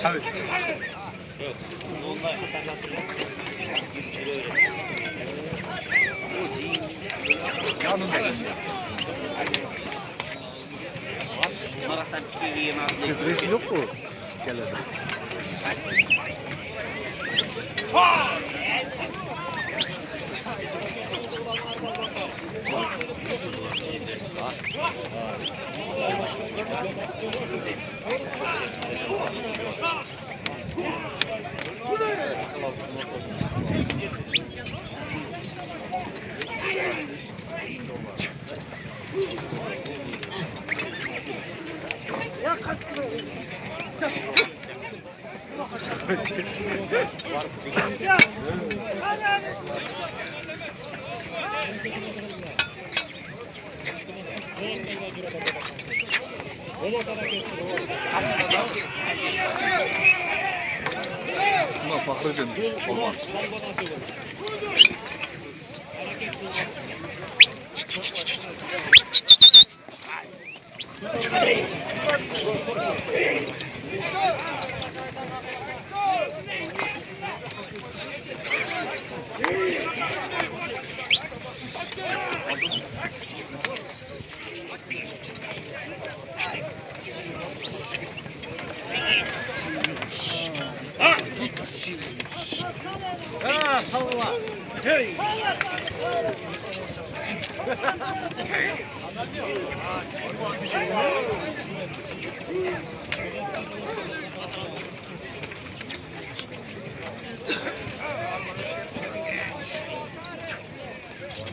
Tabii. Resim yok mu? Gel hadi. Buna Fahrettin olmaz. Ah, Allah. Hey.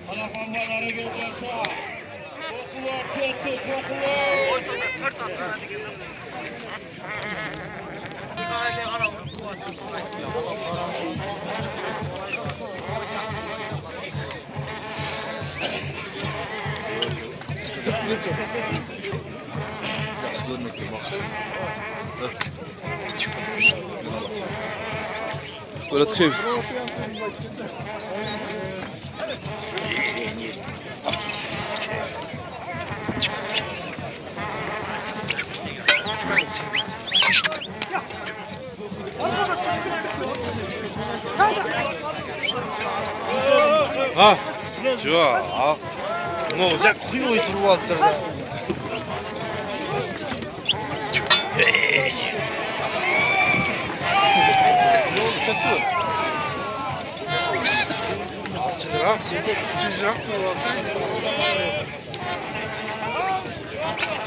Alakanlara gelirse okular kötü okular. Ortada tört atlar hadi gidelim. Yaxşı görmekte bak. Evet. Böyle tıkayız. Ha, 저, 뭐 어제 구이고 들어왔더라. Çırak, şeyde çırak 들어왔어요.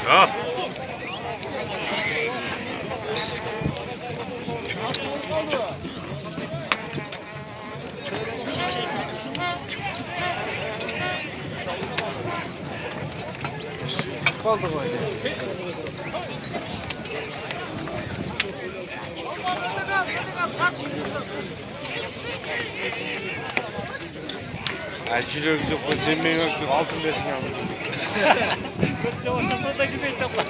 자. Kaldı böyle. Acilör yok, zemin yok, altın besin aldım. Yavaşça sonra gibi etaplar.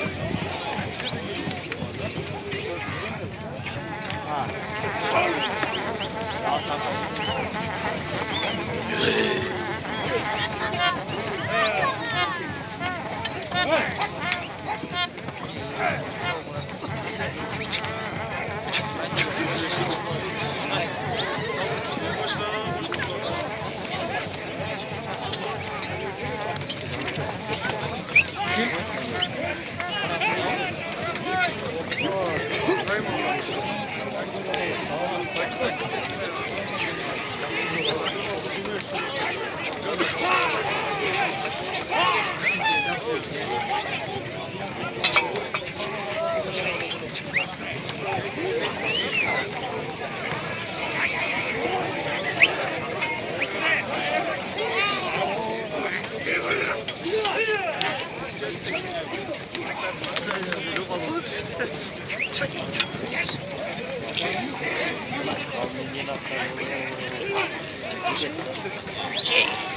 Şey.